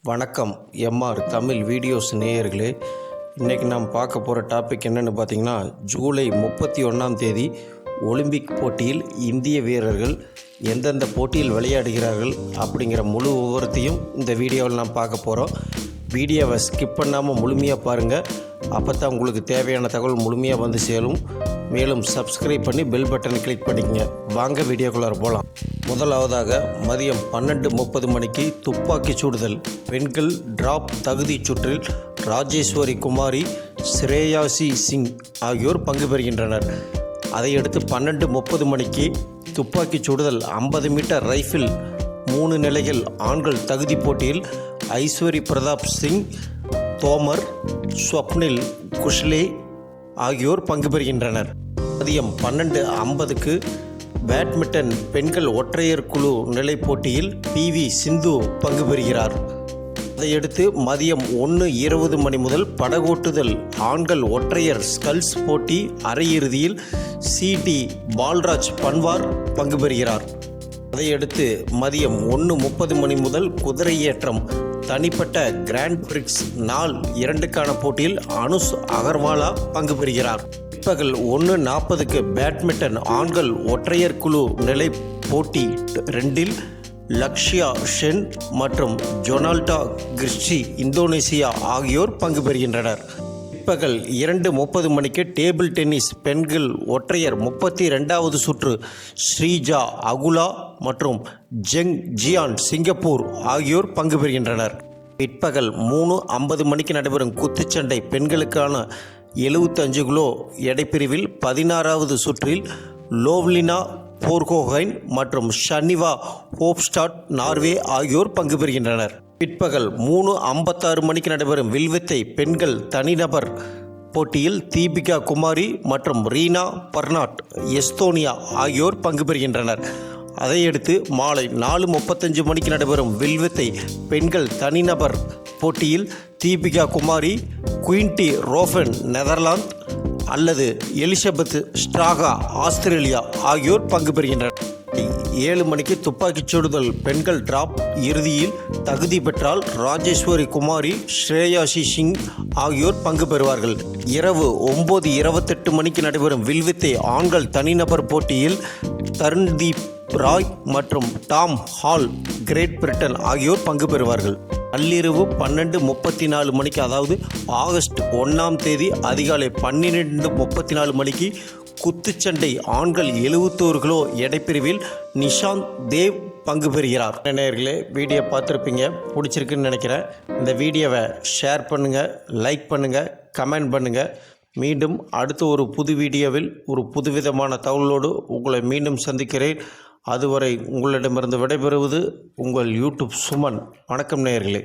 வணக்கம் MR Tamil videos நேயர்களே. இன்றைக்கி நாம் பார்க்க போகிற டாபிக் என்னென்னு பார்த்தீங்கன்னா, ஜூலை 31 ஒலிம்பிக் போட்டியில் இந்திய வீரர்கள் எந்தெந்த போட்டியில் விளையாடுகிறார்கள் அப்படிங்கிற முழு விவரத்தையும் இந்த வீடியோவில் நாம் பார்க்க போகிறோம். வீடியோவை ஸ்கிப் பண்ணாமல் முழுமையாக பாருங்கள். அப்போ தான் உங்களுக்கு தேவையான தகவல் முழுமையாக வந்து சேரும். மேலும் சப்ஸ்கிரைப் பண்ணி பெல் பட்டனை கிளிக் பண்ணிக்கங்க. வாங்க வீடியோக்குள்ளார போகலாம். முதலாவதாக மதியம் 12:30 மணிக்கு துப்பாக்கி சுடுதல் பெண்கள் டிராப் தகுதி சுற்றில் ராஜேஸ்வரி குமாரி, ஸ்ரேயாசி சிங் ஆகியோர் பங்கு பெறுகின்றனர். அதையடுத்து 12:30 மணிக்கு துப்பாக்கி சுடுதல் 50 மீட்டர் ரைஃபிள் 3 நிலைகள் ஆண்கள் தகுதி போட்டியில் ஐஸ்வரி பிரதாப் சிங், தோமர், ஸ்வப்னில் குஷ்லே ஆகியோர் பங்கு பெறுகின்றனர். மதியம் 12:50க்கு பேட்மிண்டன் பெண்கள் ஒற்றையர் குழு நிலை போட்டியில் PV சிந்து பங்கு பெறுகிறார். அதையடுத்து மதியம் 1:20 மணி முதல் படகோட்டுதல் ஆண்கள் ஒற்றையர் ஸ்கல்ஸ் போட்டி அரையிறுதியில் CT பால்ராஜ் பன்வார் பங்கு பெறுகிறார். அதையடுத்து மதியம் 1:30 மணி முதல் குதிரையேற்றம் தனிப்பட்ட கிராண்ட் பிரிக்ஸ் நாள் 2க்கான போட்டியில் அனுஷ் அகர்வாலா பங்கு பெறுகிறார். பிற்பகல் 1:40க்கு பேட்மிண்டன் ஆண்கள் ஒற்றையர் குழு நிலை போட்டி 2இல் லக்ஷயா ஷென் மற்றும் ஜொனால்டா கிறிஸ்டி இந்தோனேசியா ஆகியோர் பங்கு பெறுகின்றனர். பிற்பகல் 2:30 மணிக்கு டேபிள் டென்னிஸ் பெண்கள் ஒற்றையர் 32வது சுற்று ஸ்ரீஜா அகுலா மற்றும் ஜெங் ஜியான் சிங்கப்பூர் ஆகியோர் பங்கு பெறுகின்றனர். பிற்பகல் 3:50 மணிக்கு நடைபெறும் குத்துச்சண்டை பெண்களுக்கான 75 கிலோ எடைப்பிரிவில் 16வது சுற்றில் லோவ்லினா போர்கோஹைன் மற்றும் ஷன்னிவா ஹோப்ஸ்டாட் நார்வே ஆகியோர் பங்கு பெறுகின்றனர். பிற்பகல் 3:56 மணிக்கு நடைபெறும் வில்வித்தை பெண்கள் தனிநபர் போட்டியில் தீபிகா குமாரி மற்றும் ரீனா பர்னாட் எஸ்தோனியா ஆகியோர் பங்கு பெறுகின்றனர். அதையடுத்து மாலை 4:35 மணிக்கு நடைபெறும் வில்வித்தை பெண்கள் தனிநபர் போட்டியில் தீபிகா குமாரி, குயின்டி ரோஃபன் நெதர்லாந்து அல்லது எலிசபெத் ஸ்ட்ராகா ஆஸ்திரேலியா ஆகியோர் பங்கு பெறுகின்றனர். 7 மணிக்கு துப்பாக்கிச் சுடுதல் பெண்கள் டிராப் இறுதியில் தகுதி பெற்றால் ராஜேஸ்வரி குமாரி, ஸ்ரேயாசி சிங் ஆகியோர் பங்கு பெறுவார்கள். இரவு 9:28 மணிக்கு நடைபெறும் வில்வித்தை ஆண்கள் தனிநபர் போட்டியில் தருண்தீப் ராய் மற்றும் டாம் ஹால் கிரேட் பிரிட்டன் ஆகியோர் பங்கு பெறுவார்கள். நள்ளிரவு 12:34 மணிக்கு, அதாவது ஆகஸ்ட் 1 அதிகாலை 12:34 மணிக்கு குத்துச்சண்டை ஆண்கள் 71 கிலோ எடைப்பிரிவில் நிஷாந்த் தேவ் பங்கு பெறுகிறார். நேயர்களே, வீடியோ பார்த்துருப்பீங்க, பிடிச்சிருக்குன்னு நினைக்கிறேன். இந்த வீடியோவை ஷேர் பண்ணுங்கள், லைக் பண்ணுங்கள், கமெண்ட் பண்ணுங்கள். மீண்டும் அடுத்த ஒரு புது வீடியோவில் ஒரு புதுவிதமான தகவலோடு உங்களை மீண்டும் சந்திக்கிறேன். அதுவரை உங்களிடமிருந்து விடைபெறுவது உங்கள் யூடியூப் சுமன். வணக்கம் நேயர்களே.